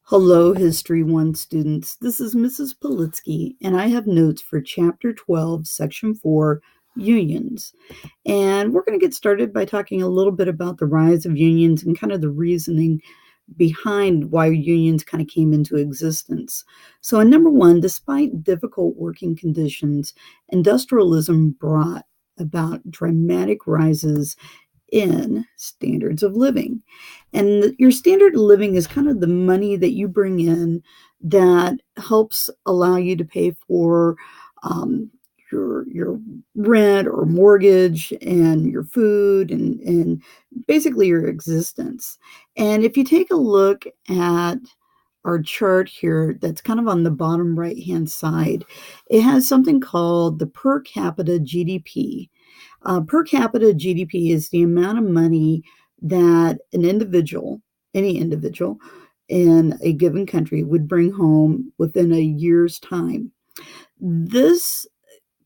Hello, History 1 students. This is Mrs. Politsky, and I have notes for Chapter 12, Section 4, Unions. And we're going to get started by talking a little bit about the rise of unions and kind of the reasoning behind why unions kind of came into existence. So, in number one, despite difficult working conditions, industrialism brought about dramatic rises in standards of living. And your standard of living is kind of the money that you bring in that helps allow you to pay for your rent or mortgage and your food and basically your existence. And if you take a look at our chart here that's kind of on the bottom right hand side, it has something called the per capita GDP. Per capita GDP is the amount of money that an individual, any individual in a given country, would bring home within a year's time. This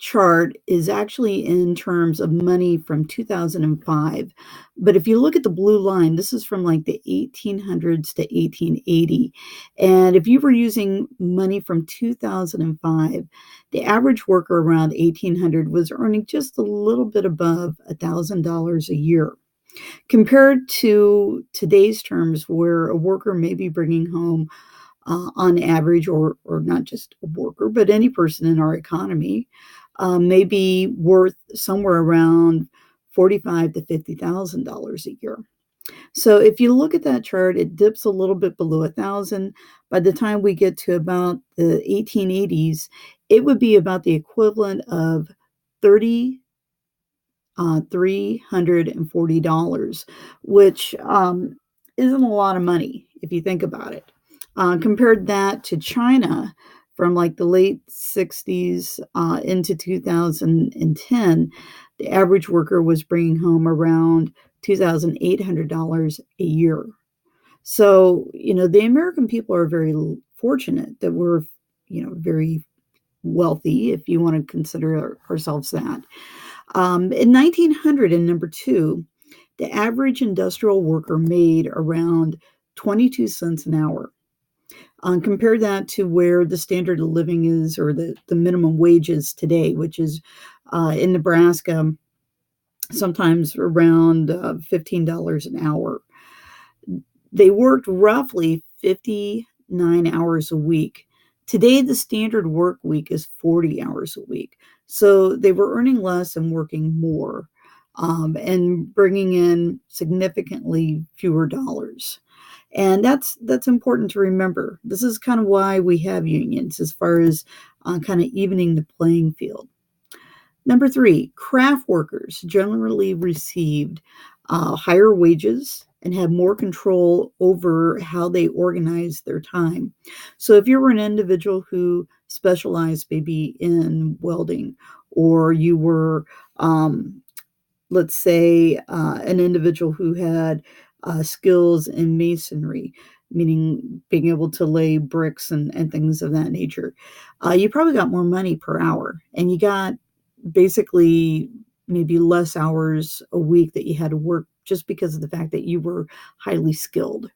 chart is actually in terms of money from 2005. But if you look at the blue line, this is from like the 1800s to 1880. And if you were using money from 2005, the average worker around 1800 was earning just a little bit above $1,000 a year. Compared to today's terms, where a worker may be bringing home on average, or not just a worker, but any person in our economy, may be worth somewhere around $45,000 to $50,000 a year. So if you look at that chart, it dips a little bit below 1,000. By the time we get to about the 1880s, it would be about the equivalent of $340, which isn't a lot of money if you think about it. Compared that to China from like the late 60s into 2010, the average worker was bringing home around $2,800 a year. So, the American people are very fortunate that we're, very wealthy, if you want to consider ourselves that. In 1900, in number two, the average industrial worker made around 22 cents an hour. Compare that to where the standard of living is, or the minimum wage is today, which is in Nebraska sometimes around $15 an hour. They worked roughly 59 hours a week. Today, the standard work week is 40 hours a week. So they were earning less and working more, and bringing in significantly fewer dollars. And that's important to remember. This is kind of why we have unions, as far as kind of evening the playing field. Number three, craft workers generally received higher wages and had more control over how they organized their time. So if you were an individual who specialized maybe in welding, or you were, let's say, an individual who had skills in masonry, meaning being able to lay bricks and things of that nature, you probably got more money per hour, and you got basically maybe less hours a week that you had to work, just because of the fact that you were highly skilled.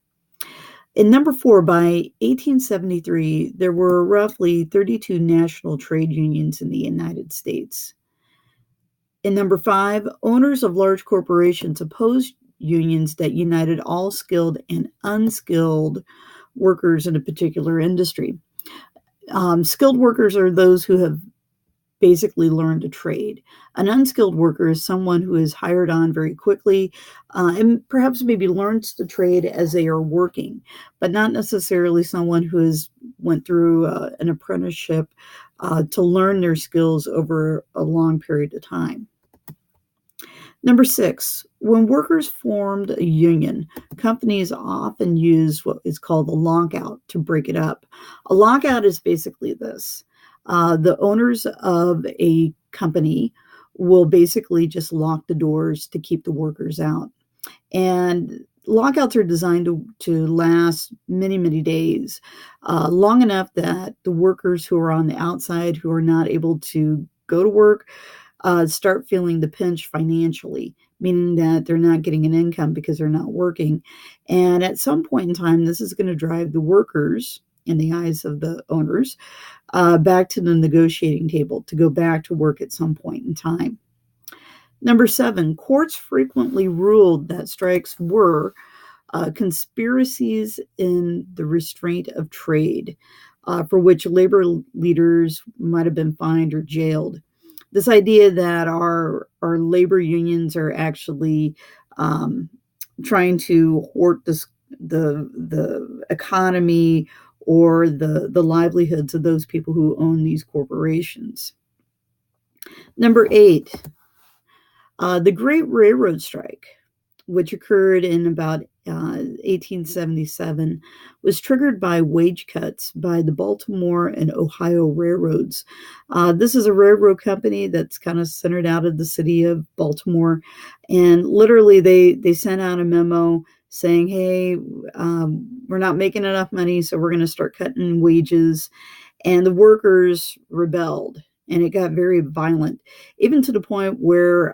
In number four, by 1873, there were roughly 32 national trade unions in the United States. In number five, owners of large corporations opposed unions that united all skilled and unskilled workers in a particular industry. Skilled workers are those who have basically learned a trade. An unskilled worker is someone who is hired on very quickly, and perhaps maybe learns the trade as they are working, but not necessarily someone who has went through an apprenticeship to learn their skills over a long period of time. Number six, when workers formed a union, companies often use what is called a lockout to break it up. A lockout is basically this. The owners of a company will basically just lock the doors to keep the workers out. And lockouts are designed to last many, many days, long enough that the workers who are on the outside, who are not able to go to work, start feeling the pinch financially, meaning that they're not getting an income because they're not working. And at some point in time, this is going to drive the workers, in the eyes of the owners, back to the negotiating table to go back to work at some point in time. Number 7, courts frequently ruled that strikes were conspiracies in the restraint of trade, for which labor leaders might have been fined or jailed. This idea that our labor unions are actually trying to hoard the economy or the livelihoods of those people who own these corporations. Number 8, the Great Railroad Strike, which occurred in about 1877, was triggered by wage cuts by the Baltimore and Ohio Railroads. This is a railroad company that's kind of centered out of the city of Baltimore, and literally they sent out a memo saying, hey, we're not making enough money, so we're going to start cutting wages. And the workers rebelled, and it got very violent, even to the point where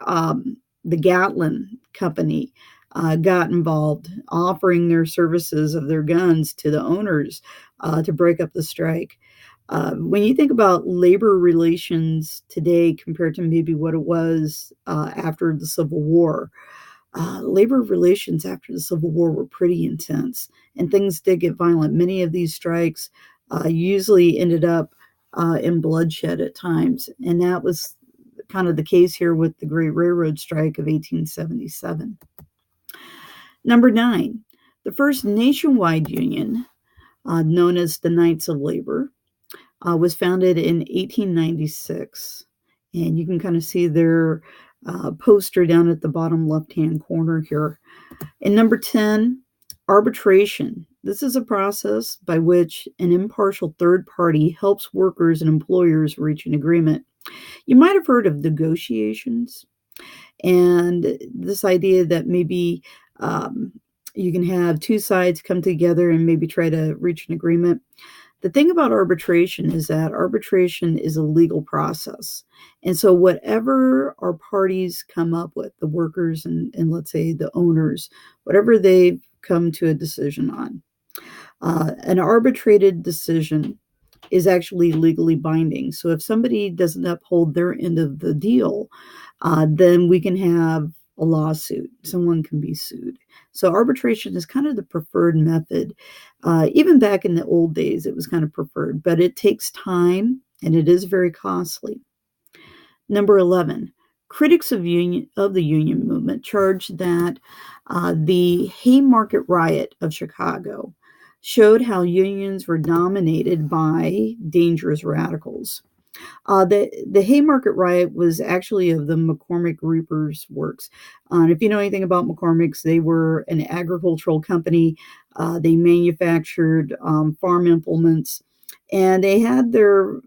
the Gatlin Company got involved, offering their services of their guns to the owners to break up the strike. When you think about labor relations today compared to maybe what it was after the Civil War, labor relations after the Civil War were pretty intense, and things did get violent. Many of these strikes usually ended up in bloodshed at times, and that was kind of the case here with the Great Railroad Strike of 1877. Number 9, the first nationwide union, known as the Knights of Labor, was founded in 1896. And you can kind of see their poster down at the bottom left-hand corner here. And number 10, arbitration. This is a process by which an impartial third party helps workers and employers reach an agreement. You might have heard of negotiations, and this idea that maybe you can have two sides come together and maybe try to reach an agreement. The thing about arbitration is that arbitration is a legal process. And so whatever our parties come up with, the workers and let's say the owners, whatever they've come to a decision on, an arbitrated decision is actually legally binding. So if somebody doesn't uphold their end of the deal, then we can have a lawsuit. Someone can be sued. So arbitration is kind of the preferred method. Even back in the old days, it was kind of preferred, but it takes time and it is very costly. Number 11, critics of the union movement charged that the Haymarket Riot of Chicago showed how unions were dominated by dangerous radicals. The Haymarket Riot was actually of the McCormick Reapers works. And if you know anything about McCormick's, they were an agricultural company. They manufactured farm implements, and they had their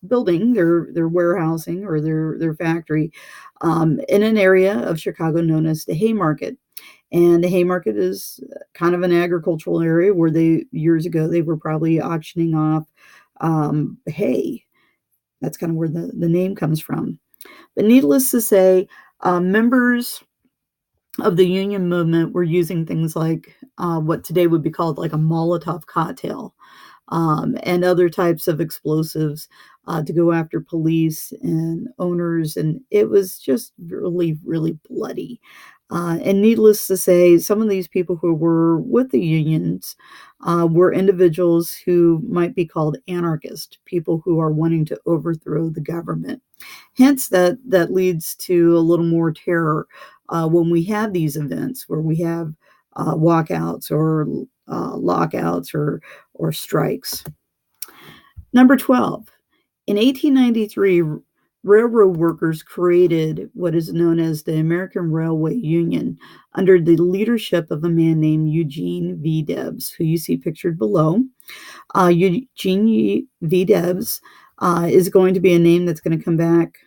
building, their warehousing or their factory in an area of Chicago known as the Haymarket. And the Haymarket is kind of an agricultural area where years ago they were probably auctioning off hay. That's kind of where the name comes from. But needless to say, members of the union movement were using things like what today would be called like a Molotov cocktail and other types of explosives to go after police and owners. And it was just really, really bloody. And needless to say, some of these people who were with the unions were individuals who might be called anarchists, people who are wanting to overthrow the government. Hence, that leads to a little more terror when we have these events where we have walkouts or lockouts or strikes. Number 12, in 1893, railroad workers created what is known as the American Railway Union under the leadership of a man named Eugene V. Debs, who you see pictured below. Eugene V. Debs is going to be a name that's going to come back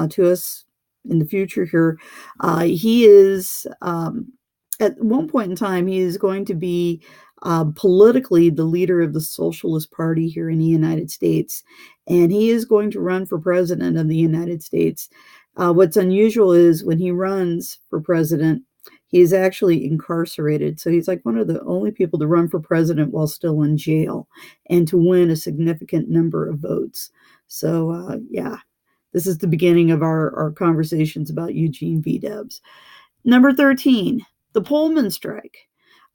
to us in the future here. He is, at one point in time, he is going to be politically the leader of the Socialist Party here in the United States. And he is going to run for president of the United States. What's unusual is when he runs for president, he is actually incarcerated. So he's like one of the only people to run for president while still in jail and to win a significant number of votes. So, yeah, this is the beginning of our conversations about Eugene V. Debs. Number 13, the Pullman strike.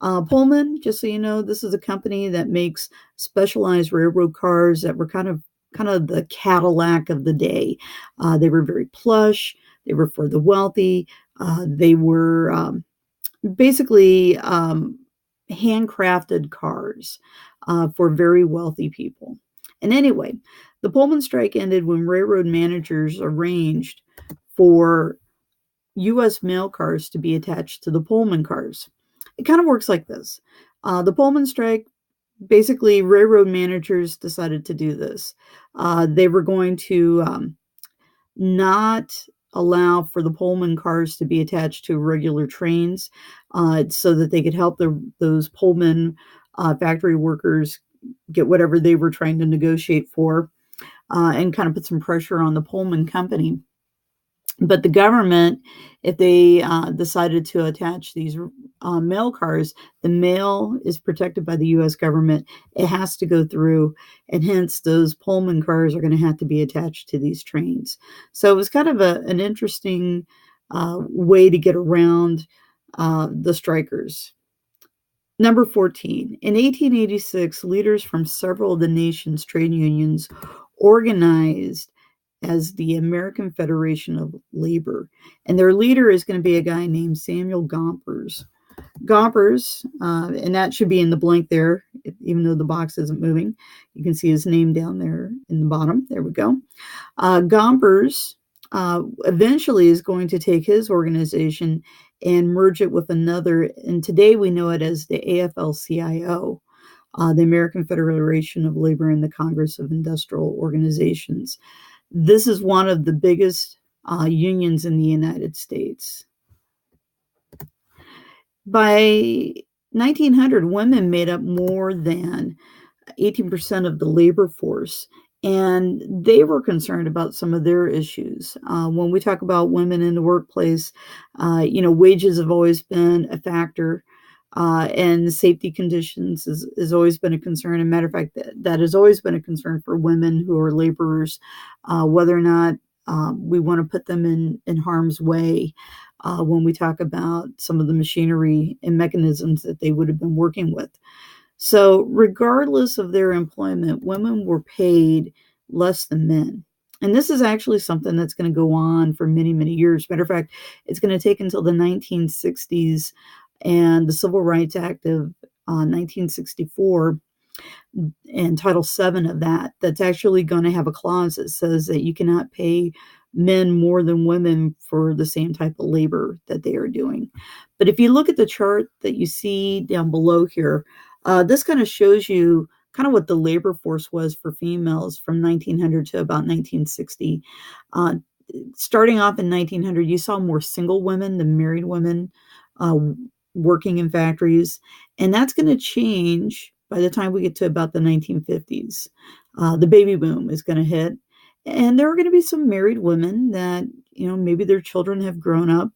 Pullman, just so you know, this is a company that makes specialized railroad cars that were kind of the Cadillac of the day. They were very plush. They were for the wealthy. They were basically handcrafted cars for very wealthy people. And anyway, the Pullman strike ended when railroad managers arranged for U.S. mail cars to be attached to the Pullman cars. It kind of works like this. The Pullman strike, basically, railroad managers decided to do this. They were going to not allow for the Pullman cars to be attached to regular trains so that they could help those Pullman factory workers get whatever they were trying to negotiate for and kind of put some pressure on the Pullman company. But the government, if they decided to attach these mail cars, the mail is protected by the U.S. government. It has to go through, and hence those Pullman cars are going to have to be attached to these trains. So it was kind of an interesting way to get around the strikers. Number 14, in 1886, leaders from several of the nation's trade unions organized as the American Federation of Labor. And their leader is going to be a guy named Samuel Gompers. Gompers, and that should be in the blank there, even though the box isn't moving. You can see his name down there in the bottom. There we go. Gompers eventually is going to take his organization and merge it with another. And today we know it as the AFL-CIO. The American Federation of Labor and the Congress of Industrial Organizations. This is one of the biggest unions in the United States. By 1900, women made up more than 18% of the labor force, and they were concerned about some of their issues. When we talk about women in the workplace, wages have always been a factor. And safety conditions has always been a concern. As a matter of fact, that has always been a concern for women who are laborers, whether or not we want to put them in harm's way when we talk about some of the machinery and mechanisms that they would have been working with. So regardless of their employment, women were paid less than men. And this is actually something that's going to go on for many, many years. Matter of fact, it's going to take until the 1960s and the Civil Rights Act of 1964 and Title VII of that's actually going to have a clause that says that you cannot pay men more than women for the same type of labor that they are doing. But if you look at the chart that you see down below here, this kind of shows you kind of what the labor force was for females from 1900 to about 1960. Starting off in 1900, you saw more single women than married women working in factories, and that's going to change by the time we get to about the 1950s. The baby boom is going to hit, and there are going to be some married women that, maybe their children have grown up,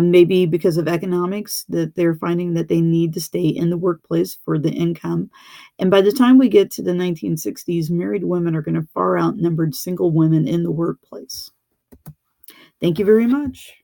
maybe because of economics, that they're finding that they need to stay in the workplace for the income. And by the time we get to the 1960s, married women are going to far outnumber single women in the workplace. Thank you very much.